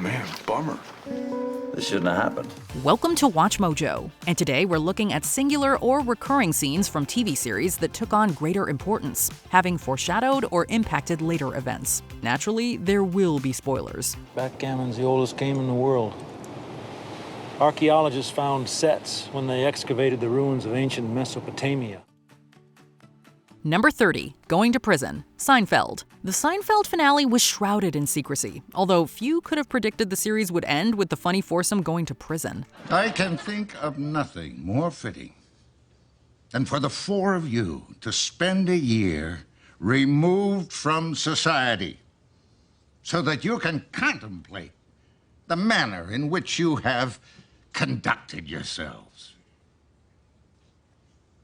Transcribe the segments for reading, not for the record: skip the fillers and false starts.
man, bummer. This shouldn't have happened. Welcome to Watch Mojo, and today we're looking at singular or recurring scenes from TV series that took on greater importance, having foreshadowed or impacted later events. Naturally, there will be spoilers. Backgammon's the oldest game in the world. Archaeologists found Fitzs when they excavated the ruins of ancient Mesopotamia. Number 30, Going to Prison, Seinfeld. The Seinfeld finale was shrouded in secrecy, although few could have predicted the series would end with the funny foursome going to prison. I can think of nothing more fitting than for the four of you to spend a year removed from society so that you can contemplate the manner in which you have conducted yourselves.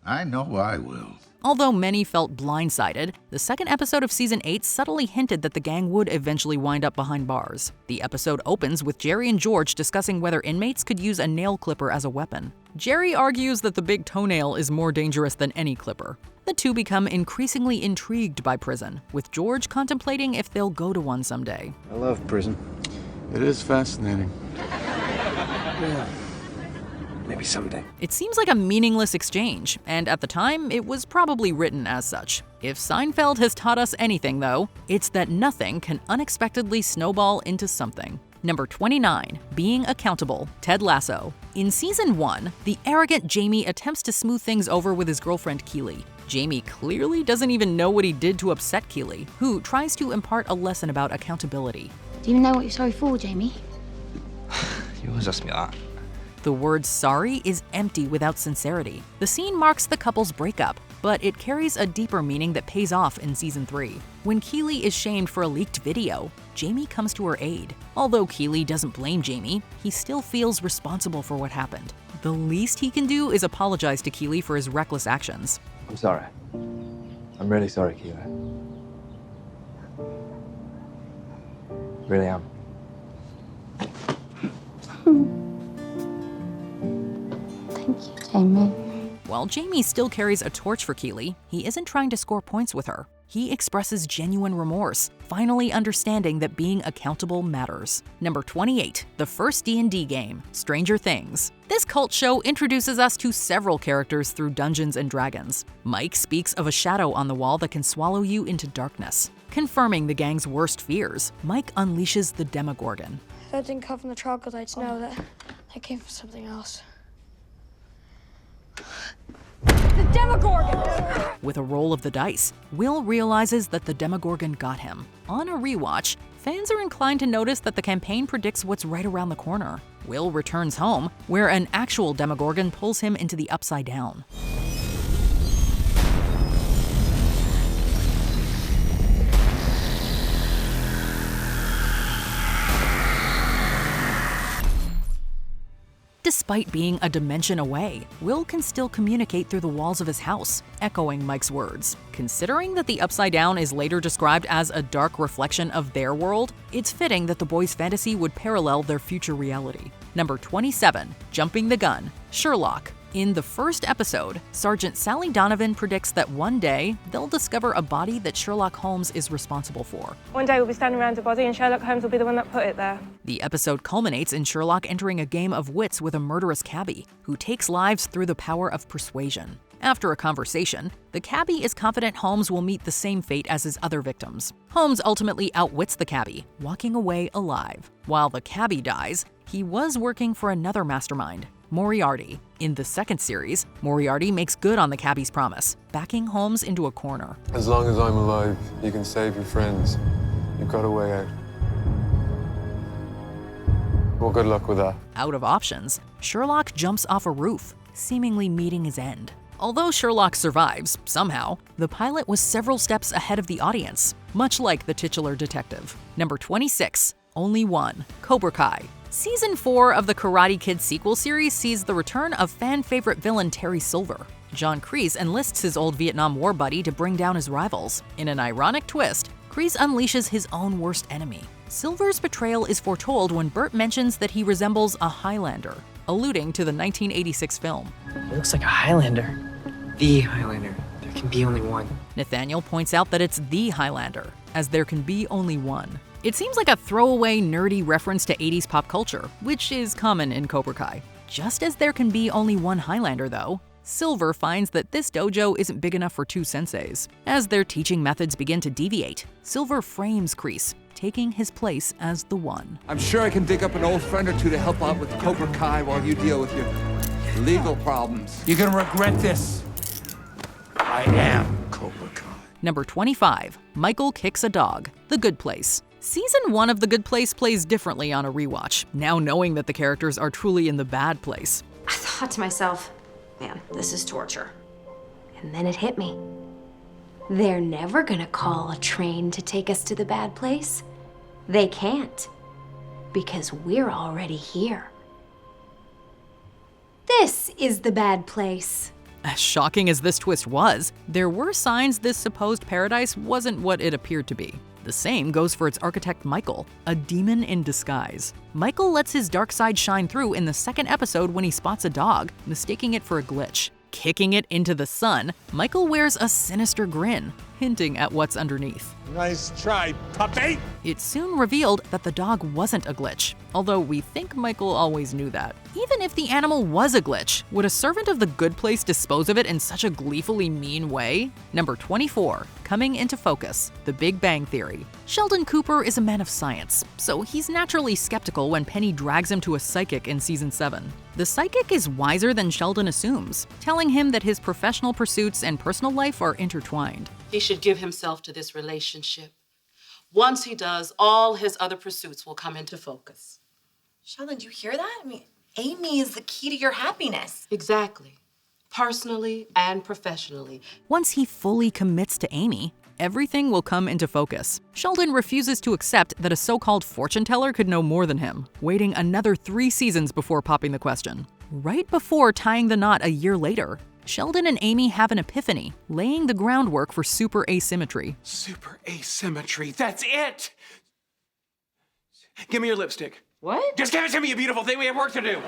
I know I will. Although many felt blindsided, the second episode of Season 8 subtly hinted that the gang would eventually wind up behind bars. The episode opens with Jerry and George discussing whether inmates could use a nail clipper as a weapon. Jerry argues that the big toenail is more dangerous than any clipper. The two become increasingly intrigued by prison, with George contemplating if they'll go to one someday. I love prison. It is fascinating. Yeah. Maybe someday. It seems like a meaningless exchange, and at the time, it was probably written as such. If Seinfeld has taught us anything, though, it's that nothing can unexpectedly snowball into something. Number 29, Being Accountable, Ted Lasso. In Season 1, the arrogant Jamie attempts to smooth things over with his girlfriend Keely. Jamie clearly doesn't even know what he did to upset Keely, who tries to impart a lesson about accountability. Do you know what you're sorry for, Jamie? You always ask me that. The word sorry is empty without sincerity. The scene marks the couple's breakup, but it carries a deeper meaning that pays off in Season 3. When Keely is shamed for a leaked video, Jamie comes to her aid. Although Keely doesn't blame Jamie, he still feels responsible for what happened. The least he can do is apologize to Keely for his reckless actions. I'm sorry. I'm really sorry, Keely. Really am. Thank you, Jamie. While Jamie still carries a torch for Keely, he isn't trying to score points with her. He expresses genuine remorse, finally understanding that being accountable matters. Number 28, the first D&D game, Stranger Things. This cult show introduces us to several characters through Dungeons & Dragons. Mike speaks of a shadow on the wall that can swallow you into darkness. Confirming the gang's worst fears, Mike unleashes the Demogorgon. If I didn't come from the troglodytes, know that I came from something else. The Demogorgon! With a roll of the dice, Will realizes that the Demogorgon got him. On a rewatch, fans are inclined to notice that the campaign predicts what's right around the corner. Will returns home, where an actual Demogorgon pulls him into the Upside Down. Despite being a dimension away, Will can still communicate through the walls of his house, echoing Mike's words. Considering that the Upside Down is later described as a dark reflection of their world, it's fitting that the boys' fantasy would parallel their future reality. Number 27, Jumping the Gun, Sherlock. In the first episode, Sergeant Sally Donovan predicts that one day they'll discover a body that Sherlock Holmes is responsible for. One day we'll be standing around a body and Sherlock Holmes will be the one that put it there. The episode culminates in Sherlock entering a game of wits with a murderous cabbie, who takes lives through the power of persuasion. After a conversation, the cabbie is confident Holmes will meet the same fate as his other victims. Holmes ultimately outwits the cabbie, walking away alive. While the cabbie dies, he was working for another mastermind, Moriarty. In the second series, Moriarty makes good on the cabbie's promise, backing Holmes into a corner. As long as I'm alive, you can save your friends. You've got a way out. Well, good luck with that. Out of options, Sherlock jumps off a roof, seemingly meeting his end. Although Sherlock survives, somehow, the pilot was several steps ahead of the audience, much like the titular detective. Number 26, Only One, Cobra Kai. Season 4 of the Karate Kid sequel series sees the return of fan-favorite villain Terry Silver. John Kreese enlists his old Vietnam War buddy to bring down his rivals. In an ironic twist, Kreese unleashes his own worst enemy. Silver's betrayal is foretold when Burt mentions that he resembles a Highlander, alluding to the 1986 film. It looks like a Highlander. The Highlander. There can be only one. Nathaniel points out that it's the Highlander, as there can be only one. It seems like a throwaway, nerdy reference to 80s pop culture, which is common in Cobra Kai. Just as there can be only one Highlander, though, Silver finds that this dojo isn't big enough for two senseis. As their teaching methods begin to deviate, Silver frames Kreese, taking his place as the one. I'm sure I can dig up an old friend or two to help out with Cobra Kai while you deal with your legal problems. You're gonna regret this. I am Cobra Kai. Number 25, Michael Kicks a Dog, The Good Place. Season 1 of The Good Place plays differently on a rewatch, now knowing that the characters are truly in the bad place. I thought to myself, man, this is torture. And then it hit me. They're never gonna call a train to take us to the bad place. They can't, because we're already here. This is the bad place. As shocking as this twist was, there were signs this supposed paradise wasn't what it appeared to be. The same goes for its architect Michael, a demon in disguise. Michael lets his dark side shine through in the second episode when he spots a dog, mistaking it for a glitch. Kicking it into the sun, Michael wears a sinister grin, hinting at what's underneath. Nice try, puppy! It's soon revealed that the dog wasn't a glitch, although we think Michael always knew that. Even if the animal was a glitch, would a servant of the Good Place dispose of it in such a gleefully mean way? Number 24, coming into focus, The Big Bang Theory. Sheldon Cooper is a man of science, so he's naturally skeptical when Penny drags him to a psychic in season 7. The psychic is wiser than Sheldon assumes, telling him that his professional pursuits and personal life are intertwined. He should give himself to this relationship. Once he does, all his other pursuits will come into focus. Sheldon, do you hear that? I mean, Amy is the key to your happiness. Exactly. Personally and professionally. Once he fully commits to Amy, everything will come into focus. Sheldon refuses to accept that a so-called fortune teller could know more than him, waiting another 3 seasons before popping the question. Right before tying the knot a year later, Sheldon and Amy have an epiphany, laying the groundwork for super asymmetry. Super asymmetry, that's it! Give me your lipstick. What? Just give it to me, you beautiful thing, we have work to do!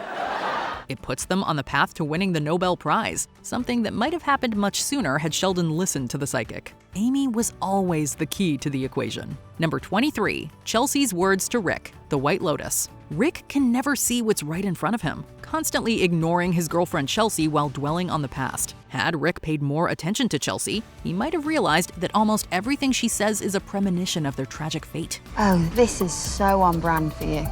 It puts them on the path to winning the Nobel Prize, something that might have happened much sooner had Sheldon listened to the psychic. Amy was always the key to the equation. Number 23, Chelsea's words to Rick, The White Lotus. Rick can never see what's right in front of him, constantly ignoring his girlfriend Chelsea while dwelling on the past. Had Rick paid more attention to Chelsea, he might have realized that almost everything she says is a premonition of their tragic fate. Oh, this is so on brand for you.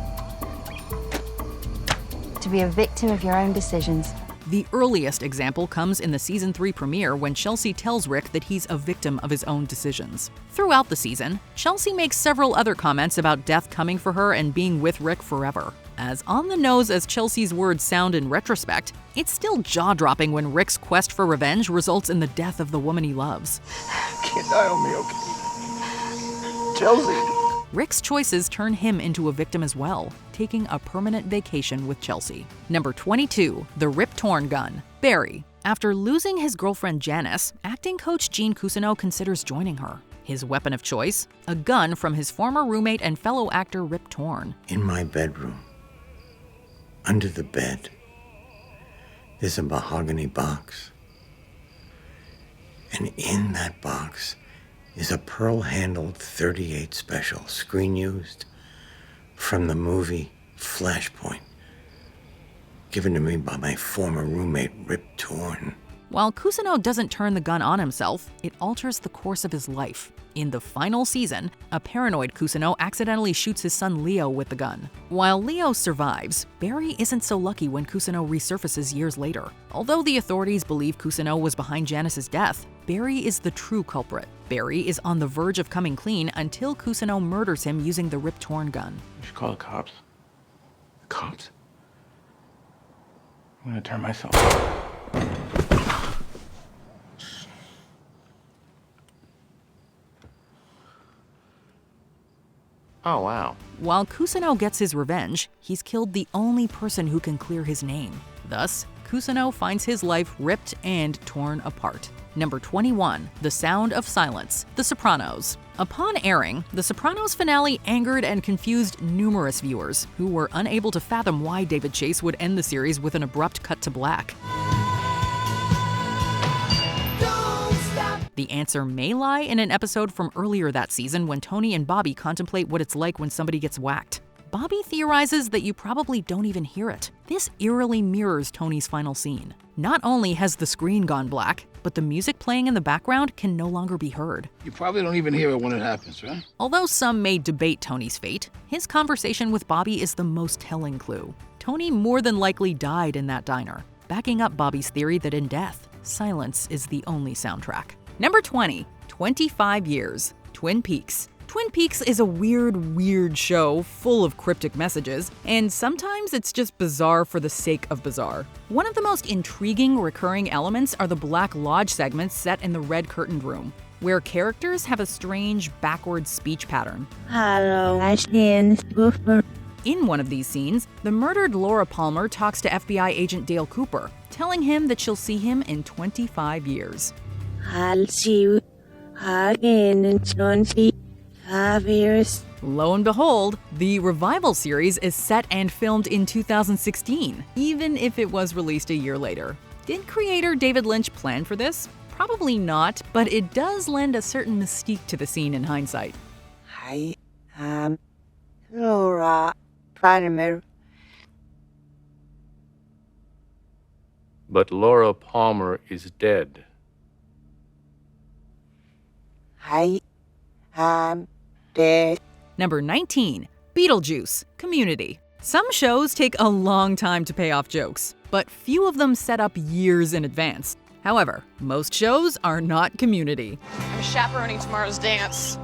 To be a victim of your own decisions. The earliest example comes in the season 3 premiere when Chelsea tells Rick that he's a victim of his own decisions. Throughout the season, Chelsea makes several other comments about death coming for her and being with Rick forever. As on the nose as Chelsea's words sound in retrospect, it's still jaw-dropping when Rick's quest for revenge results in the death of the woman he loves. Can't die on me, okay? Chelsea! Rick's choices turn him into a victim as well, taking a permanent vacation with Chelsea. Number 22, The Rip-Torn Gun, Barry. After losing his girlfriend Janice, acting coach Gene Cousineau considers joining her. His weapon of choice, a gun from his former roommate and fellow actor Rip Torn. In my bedroom, under the bed, there's a mahogany box. And in that box is a pearl-handled .38 special, screen-used, from the movie Flashpoint, given to me by my former roommate, Rip Torn. While Cousineau doesn't turn the gun on himself, it alters the course of his life. In the final season, a paranoid Cousineau accidentally shoots his son Leo with the gun. While Leo survives, Barry isn't so lucky when Cousineau resurfaces years later. Although the authorities believe Cousineau was behind Janice's death, Barry is the true culprit. Barry is on the verge of coming clean until Cousineau murders him using the Rip Torn gun. You should call the cops. The cops? I'm gonna turn myself. Oh, wow. While Cousineau gets his revenge, he's killed the only person who can clear his name. Thus, Cousineau finds his life ripped and torn apart. Number 21, The Sound of Silence, The Sopranos. Upon airing, The Sopranos finale angered and confused numerous viewers who were unable to fathom why David Chase would end the series with an abrupt cut to black. The answer may lie in an episode from earlier that season when Tony and Bobby contemplate what it's like when somebody gets whacked. Bobby theorizes that you probably don't even hear it. This eerily mirrors Tony's final scene. Not only has the screen gone black, but the music playing in the background can no longer be heard. You probably don't even hear it when it happens, right? Although some may debate Tony's fate, his conversation with Bobby is the most telling clue. Tony more than likely died in that diner, backing up Bobby's theory that in death, silence is the only soundtrack. Number 20, 25 years, Twin Peaks. Twin Peaks is a weird show full of cryptic messages, and sometimes it's just bizarre for the sake of bizarre. One of the most intriguing recurring elements are the Black Lodge segments set in the red curtained room, where characters have a strange backward speech pattern. Hello, In one of these scenes, the murdered Laura Palmer talks to FBI agent Dale Cooper, telling him that she'll see him in 25 years. I'll see you again in 25 years. Lo and behold, the revival series is set and filmed in 2016, even if it was released a year later. Did creator David Lynch plan for this? Probably not, but it does lend a certain mystique to the scene in hindsight. I am Laura Palmer. But Laura Palmer is dead. I am dead. Number 19, Beetlejuice Community. Some shows take a long time to pay off jokes, but few of them set up years in advance. However, most shows are not Community. I'm chaperoning tomorrow's dance.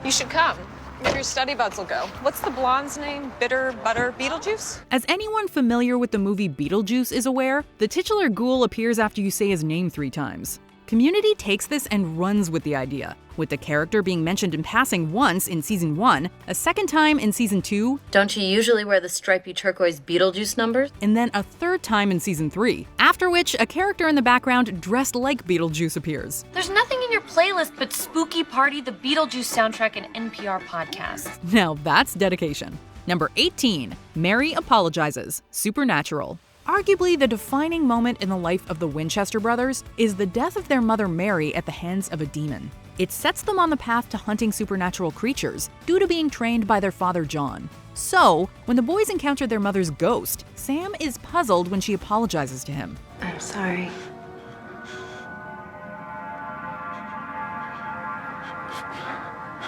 You should come. Maybe your study buds will go. What's the blonde's name? Bitter Butter Beetlejuice? As anyone familiar with the movie Beetlejuice is aware, the titular ghoul appears after you say his name 3 times. Community takes this and runs with the idea, with the character being mentioned in passing once in Season 1, a second time in Season 2. Don't you usually wear the stripy turquoise Beetlejuice numbers? And then a third time in Season 3, after which a character in the background dressed like Beetlejuice appears. There's nothing in your playlist but Spooky Party, the Beetlejuice soundtrack, and NPR podcasts. Now that's dedication. Number 18, Mary Apologizes, Supernatural. Arguably the defining moment in the life of the Winchester brothers is the death of their mother Mary at the hands of a demon. It sets them on the path to hunting supernatural creatures due to being trained by their father John. So, when the boys encounter their mother's ghost, Sam is puzzled when she apologizes to him. I'm sorry.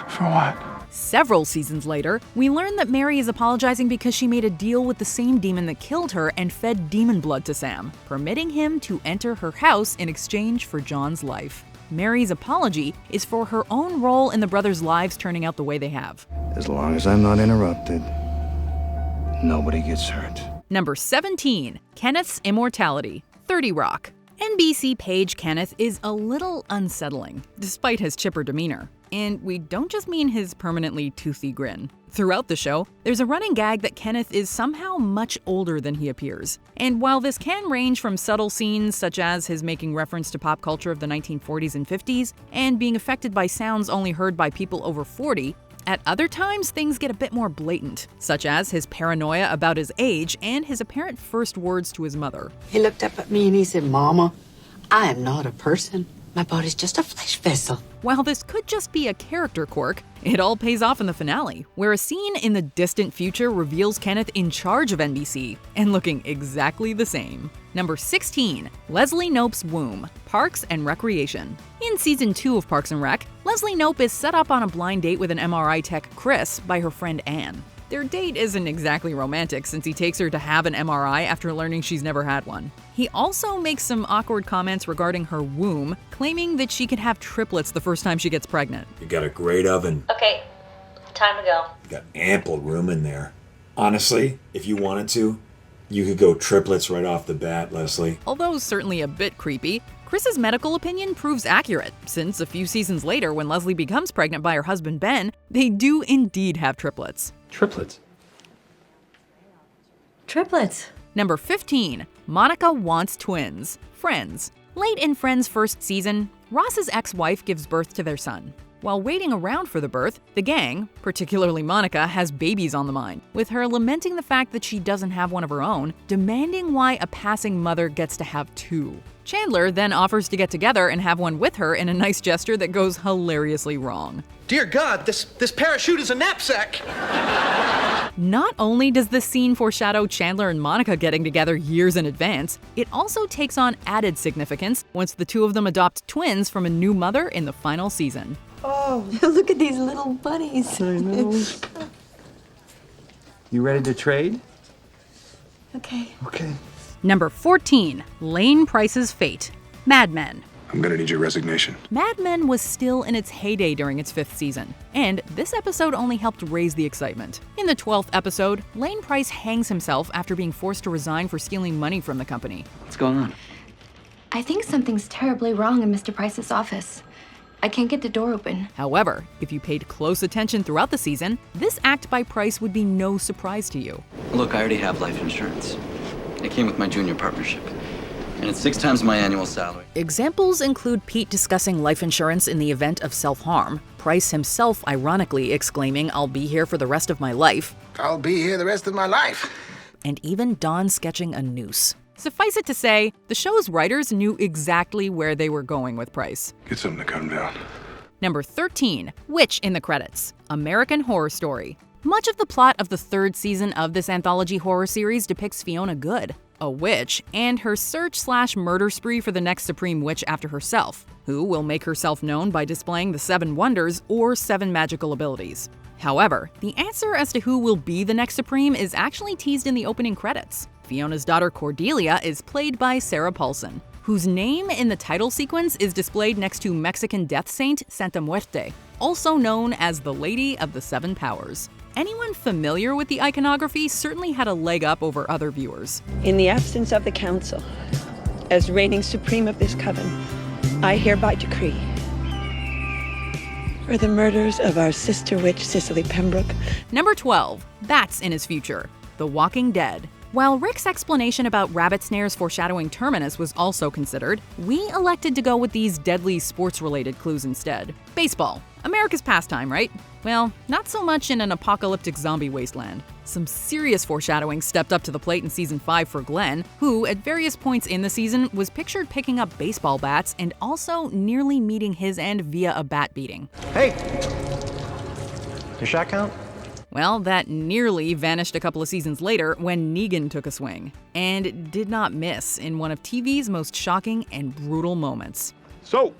For what? Several seasons later, we learn that Mary is apologizing because she made a deal with the same demon that killed her and fed demon blood to Sam, permitting him to enter her house in exchange for John's life. Mary's apology is for her own role in the brothers' lives turning out the way they have. As long as I'm not interrupted, nobody gets hurt. Number 17, Kenneth's Immortality, 30 Rock. NBC page Kenneth is a little unsettling, despite his chipper demeanor. And we don't just mean his permanently toothy grin. Throughout the show, there's a running gag that Kenneth is somehow much older than he appears. And while this can range from subtle scenes such as his making reference to pop culture of the 1940s and 50s, and being affected by sounds only heard by people over 40, at other times things get a bit more blatant, such as his paranoia about his age and his apparent first words to his mother. He looked up at me and he said, "Mama, I am not a person. My body's just a flesh vessel." While this could just be a character quirk, it all pays off in the finale, where a scene in the distant future reveals Kenneth in charge of NBC and looking exactly the same. Number 16, Leslie Knope's Womb, Parks and Recreation. In Season 2 of Parks and Rec, Leslie Knope is set up on a blind date with an MRI tech, Chris, by her friend Anne. Their date isn't exactly romantic since he takes her to have an MRI after learning she's never had one. He also makes some awkward comments regarding her womb, claiming that she could have triplets the first time she gets pregnant. You got a great oven. Okay, time to go. You got ample room in there. Honestly, if you wanted to, you could go triplets right off the bat, Leslie. Although certainly a bit creepy, Chris's medical opinion proves accurate, since a few seasons later when Leslie becomes pregnant by her husband Ben, they do indeed have triplets. Triplets? Triplets. Number 15, Monica Wants Twins, Friends. Late in Friends' first season, Ross's ex-wife gives birth to their son. While waiting around for the birth, the gang, particularly Monica, has babies on the mind, with her lamenting the fact that she doesn't have one of her own, demanding why a passing mother gets to have two. Chandler then offers to get together and have one with her in a nice gesture that goes hilariously wrong. Dear God, this parachute is a knapsack! Not only does this scene foreshadow Chandler and Monica getting together years in advance, it also takes on added significance once the two of them adopt twins from a new mother in the final season. Oh, look at these little bunnies. I know. You ready to trade? Okay. Okay. Number 14, Lane Price's fate. Mad Men. I'm gonna need your resignation. Mad Men was still in its heyday during its 5th season, and this episode only helped raise the excitement. In the 12th episode, Lane Price hangs himself after being forced to resign for stealing money from the company. What's going on? I think something's terribly wrong in Mr. Price's office. I can't get the door open. However, if you paid close attention throughout the season, this act by Price would be no surprise to you. Look, I already have life insurance. It came with my junior partnership. And it's 6 times my annual salary. Examples include Pete discussing life insurance in the event of self-harm, Price himself ironically exclaiming, "I'll be here for the rest of my life," I'll be here the rest of my life. and even Don sketching a noose. Suffice it to say, the show's writers knew exactly where they were going with Price. Get something to calm down. Number 13, Witch in the credits, American Horror Story. Much of the plot of the 3rd season of this anthology horror series depicts Fiona Good, a witch, and her search/murder spree for the next supreme witch after herself, who will make herself known by displaying the 7 wonders or 7 magical abilities. However, the answer as to who will be the next supreme is actually teased in the opening credits. Fiona's daughter Cordelia is played by Sarah Paulson, whose name in the title sequence is displayed next to Mexican death saint Santa Muerte, also known as the Lady of the 7 Powers. Anyone familiar with the iconography certainly had a leg up over other viewers. In the absence of the council, as reigning supreme of this coven, I hereby decree for the murders of our sister witch Cicely Pembroke. Number 12, Bats in His Future, The Walking Dead. While Rick's explanation about rabbit snares foreshadowing Terminus was also considered, we elected to go with these deadly sports-related clues instead. Baseball, America's pastime, right? Well, not so much in an apocalyptic zombie wasteland. Some serious foreshadowing stepped up to the plate in Season 5 for Glenn, who, at various points in the season, was pictured picking up baseball bats and also nearly meeting his end via a bat beating. Hey! Your shot count? Well, that nearly vanished a couple of seasons later when Negan took a swing, and did not miss in one of TV's most shocking and brutal moments. So,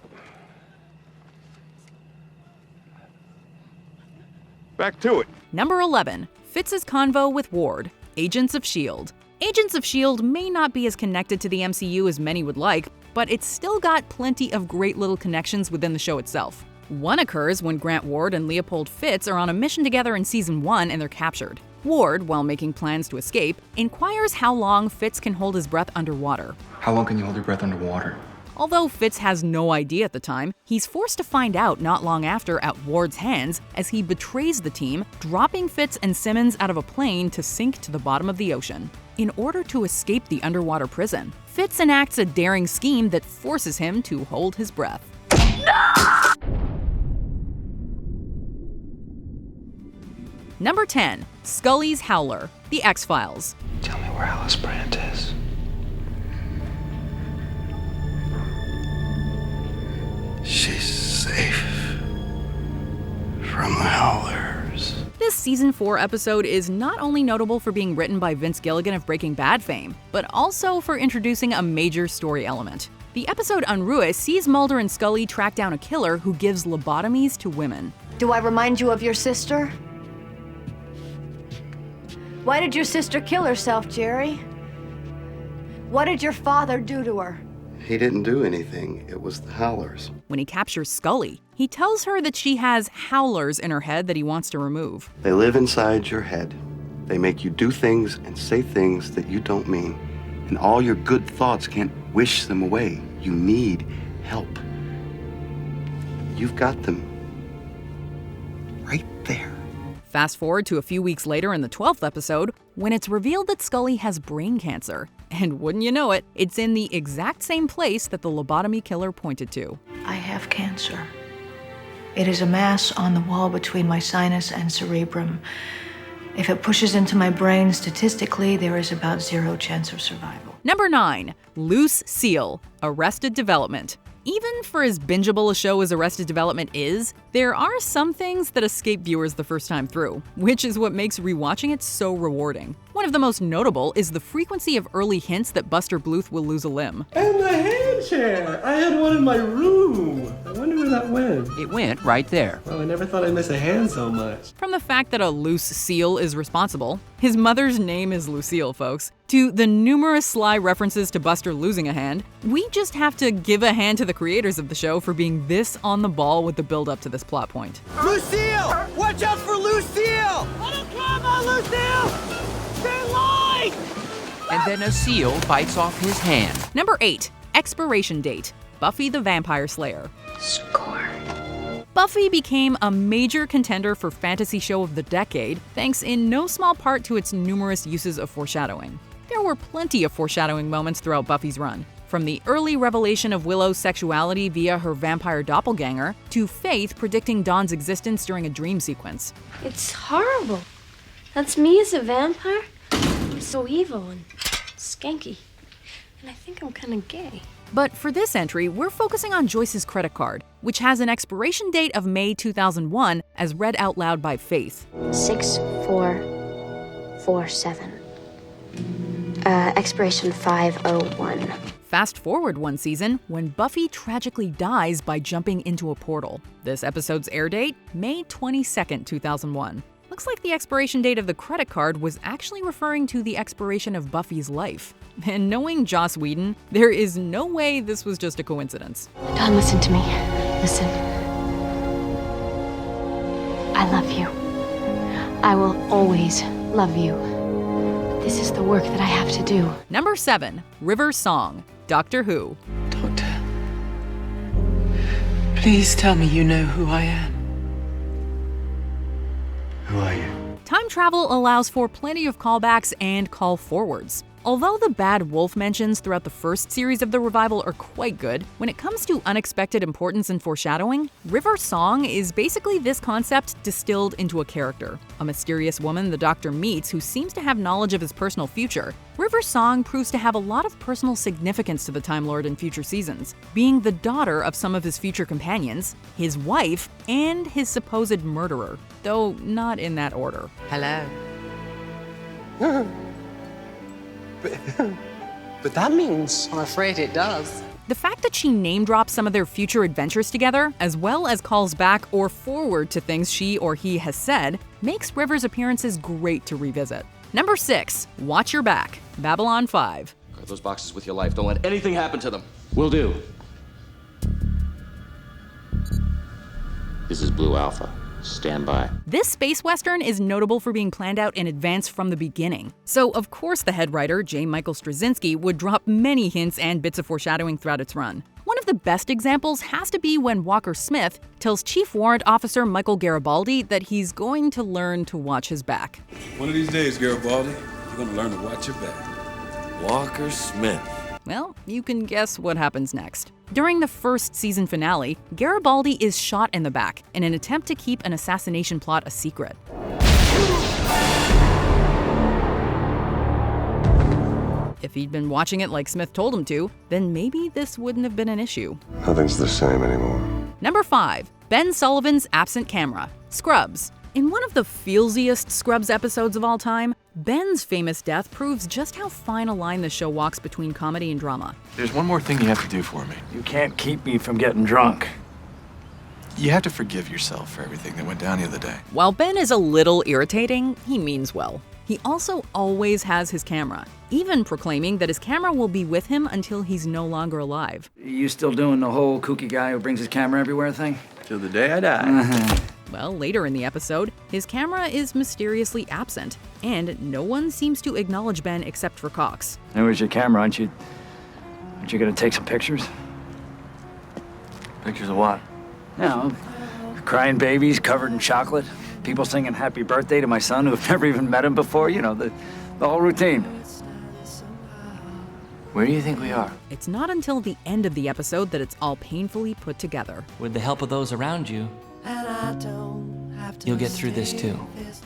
back to it. Number 11, Fitz's convo with Ward, Agents of S.H.I.E.L.D. Agents of S.H.I.E.L.D. may not be as connected to the MCU as many would like, but it's still got plenty of great little connections within the show itself. One occurs when Grant Ward and Leopold Fitz are on a mission together in Season 1 and they're captured. Ward, while making plans to escape, inquires how long Fitz can hold his breath underwater. How long can you hold your breath underwater? Although Fitz has no idea at the time, he's forced to find out not long after at Ward's hands as he betrays the team, dropping Fitz and Simmons out of a plane to sink to the bottom of the ocean. In order to escape the underwater prison, Fitz enacts a daring scheme that forces him to hold his breath. No! Number 10, Skullys Howler, The X-Files. Tell me where Alice Brandt is. She's safe from the Howlers. This Season 4 episode is not only notable for being written by Vince Gilligan of Breaking Bad fame, but also for introducing a major story element. The episode Unruh sees Mulder and Scully track down a killer who gives lobotomies to women. Do I remind you of your sister? Why did your sister kill herself, Jerry? What did your father do to her? He didn't do anything. It was the Howlers. When he captures Scully, he tells her that she has howlers in her head that he wants to remove. They live inside your head. They make you do things and say things that you don't mean. And all your good thoughts can't wish them away. You need help. You've got them right there. Fast forward to a few weeks later in the 12th episode, when it's revealed that Scully has brain cancer. And wouldn't you know it, it's in the exact same place that the lobotomy killer pointed to. I have cancer. It is a mass on the wall between my sinus and cerebrum. If it pushes into my brain, statistically, there is about 0 chance of survival. Number 9. Loose Seal, Arrested Development. Even for as bingeable a show as Arrested Development is, there are some things that escape viewers the first time through, which is what makes rewatching it so rewarding. One of the most notable is the frequency of early hints that Buster Bluth will lose a limb. And the hand chair! I had one in my room! I wonder where that went. It went right there. Well, I never thought I'd miss a hand so much. From the fact that a loose seal is responsible, his mother's name is Lucille, folks, to the numerous sly references to Buster losing a hand, we just have to give a hand to the creators of the show for being this on the ball with the build-up to this plot point. Lucille! Watch out for Lucille! I don't care about Lucille! Stay alive! And then a seal bites off his hand. Number 8. Expiration Date, Buffy the Vampire Slayer. Score. Buffy became a major contender for Fantasy Show of the Decade, thanks in no small part to its numerous uses of foreshadowing. There were plenty of foreshadowing moments throughout Buffy's run, from the early revelation of Willow's sexuality via her vampire doppelganger, to Faith predicting Dawn's existence during a dream sequence. It's horrible. That's me as a vampire? I'm so evil and skanky. And I think I'm kind of gay. But for this entry, we're focusing on Joyce's credit card, which has an expiration date of May 2001 as read out loud by Faith. 6447. Expiration 501. Fast forward one season when Buffy tragically dies by jumping into a portal. This episode's air date, May 22nd, 2001. Looks like the expiration date of the credit card was actually referring to the expiration of Buffy's life. And knowing Joss Whedon, there is no way this was just a coincidence. Dawn, listen to me. Listen. I love you. I will always love you. This is the work that I have to do. Number 7. River Song, Doctor Who. Doctor, please tell me you know who I am. Who are you? Time travel allows for plenty of callbacks and call forwards. Although the bad wolf mentions throughout the first series of the revival are quite good, when it comes to unexpected importance and foreshadowing, River Song is basically this concept distilled into a character. A mysterious woman the Doctor meets who seems to have knowledge of his personal future. River Song proves to have a lot of personal significance to the Time Lord in future seasons, being the daughter of some of his future companions, his wife, and his supposed murderer, though not in that order. Hello. But that means... I'm afraid it does. The fact that she name drops some of their future adventures together, as well as calls back or forward to things she or he has said, makes River's appearances great to revisit. Number 6. Watch Your Back, Babylon 5. Guard those boxes with your life. Don't let anything happen to them. Will do. This is Blue Alpha. Stand by. This space western is notable for being planned out in advance from the beginning. So, of course, the head writer, J. Michael Straczynski, would drop many hints and bits of foreshadowing throughout its run. One of the best examples has to be when Walker Smith tells Chief Warrant Officer Michael Garibaldi that he's going to learn to watch his back. One of these days, Garibaldi, you're going to learn to watch your back. Walker Smith. Well, you can guess what happens next. During the first season finale, Garibaldi is shot in the back in an attempt to keep an assassination plot a secret. If he'd been watching it like Smith told him to, then maybe this wouldn't have been an issue. Nothing's the same anymore. Number 5. Ben Sullivan's Absent Camera, Scrubs. In one of the feelsiest Scrubs episodes of all time, Ben's famous death proves just how fine a line the show walks between comedy and drama. There's one more thing you have to do for me. You can't keep me from getting drunk. You have to forgive yourself for everything that went down the other day. While Ben is a little irritating, he means well. He also always has his camera, even proclaiming that his camera will be with him until he's no longer alive. You still doing the whole kooky guy who brings his camera everywhere thing? Till the day I die. Well, later in the episode, his camera is mysteriously absent, and no one seems to acknowledge Ben except for Cox. Where's your camera? Aren't you gonna take some pictures? Pictures of what? You know, crying babies covered in chocolate, people singing happy birthday to my son who've never even met him before, you know, the whole routine. Where do you think we are? It's not until the end of the episode that it's all painfully put together. With the help of those around you, You'll get through this too.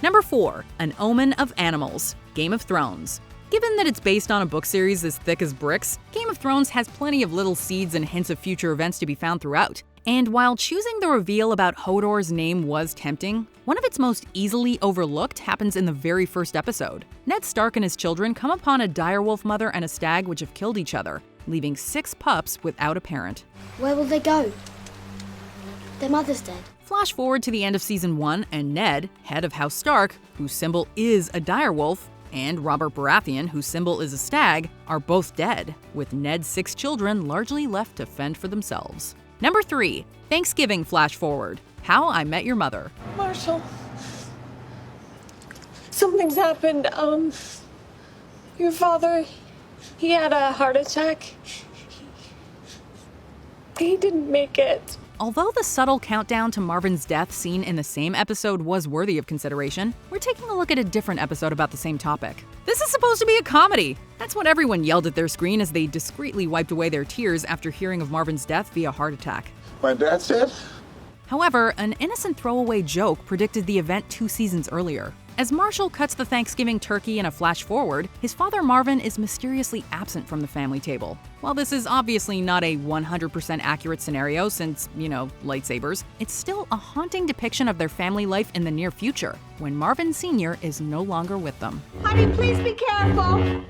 Number 4, An Omen of Animals, Game of Thrones. Given that it's based on a book series as thick as bricks, Game of Thrones has plenty of little seeds and hints of future events to be found throughout. And while choosing the reveal about Hodor's name was tempting, one of its most easily overlooked happens in the very first episode. Ned Stark and his children come upon a direwolf mother and a stag which have killed each other, leaving 6 pups without a parent. Where will they go? Their mother's dead. Flash forward to the end of season 1, and Ned, head of House Stark, whose symbol is a direwolf, and Robert Baratheon, whose symbol is a stag, are both dead, with Ned's 6 children largely left to fend for themselves. Number 3, Thanksgiving flash forward, How I Met Your Mother. Marshall, something's happened. Your father, he had a heart attack. He didn't make it. Although the subtle countdown to Marvin's death seen in the same episode was worthy of consideration, we're taking a look at a different episode about the same topic. This is supposed to be a comedy! That's what everyone yelled at their screen as they discreetly wiped away their tears after hearing of Marvin's death via heart attack. My dad said? However, an innocent throwaway joke predicted the event 2 seasons earlier. As Marshall cuts the Thanksgiving turkey in a flash forward, his father Marvin is mysteriously absent from the family table. While this is obviously not a 100% accurate scenario since, lightsabers, it's still a haunting depiction of their family life in the near future, when Marvin Sr. is no longer with them. Honey, please be careful.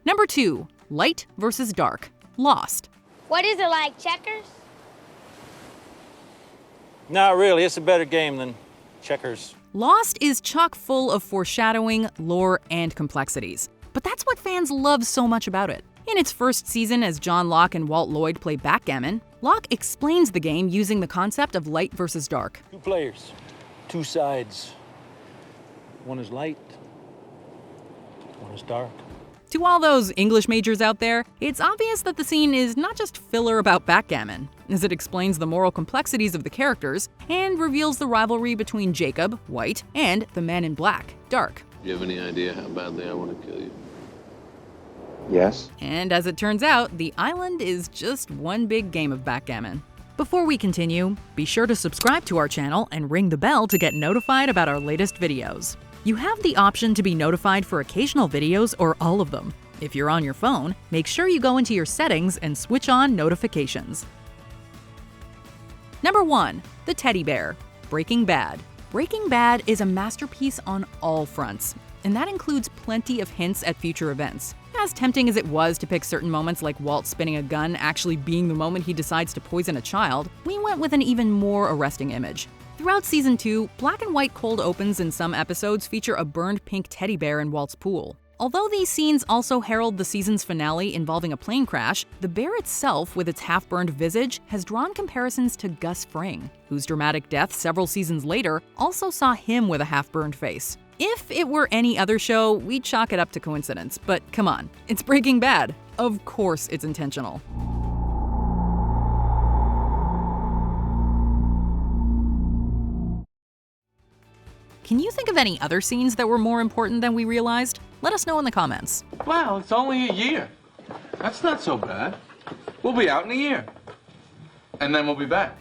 Number 2, Light versus Dark, Lost. What is it, like checkers? No, really, it's a better game than checkers. Lost is chock full of foreshadowing, lore, and complexities. But that's what fans love so much about it. In its first season, as John Locke and Walt Lloyd play backgammon, Locke explains the game using the concept of light versus dark. 2 players, 2 sides. One is light, one is dark. To all those English majors out there, it's obvious that the scene is not just filler about backgammon, as it explains the moral complexities of the characters and reveals the rivalry between Jacob, white, and the man in black, dark. Do you have any idea how badly I want to kill you? Yes. And as it turns out, the island is just one big game of backgammon. Before we continue, be sure to subscribe to our channel and ring the bell to get notified about our latest videos. You have the option to be notified for occasional videos or all of them. If you're on your phone, make sure you go into your settings and switch on notifications. Number 1, The Teddy Bear, Breaking Bad. Breaking Bad is a masterpiece on all fronts, and that includes plenty of hints at future events. As tempting as it was to pick certain moments like Walt spinning a gun actually being the moment he decides to poison a child, we went with an even more arresting image. Throughout season 2, black and white cold opens in some episodes feature a burned pink teddy bear in Walt's pool. Although these scenes also herald the season's finale involving a plane crash, the bear itself, with its half-burned visage, has drawn comparisons to Gus Fring, whose dramatic death several seasons later also saw him with a half-burned face. If it were any other show, we'd chalk it up to coincidence, but come on, it's Breaking Bad. Of course it's intentional. Can you think of any other scenes that were more important than we realized? Let us know in the comments. Wow, it's only a year. That's not so bad. We'll be out in a year. And then we'll be back.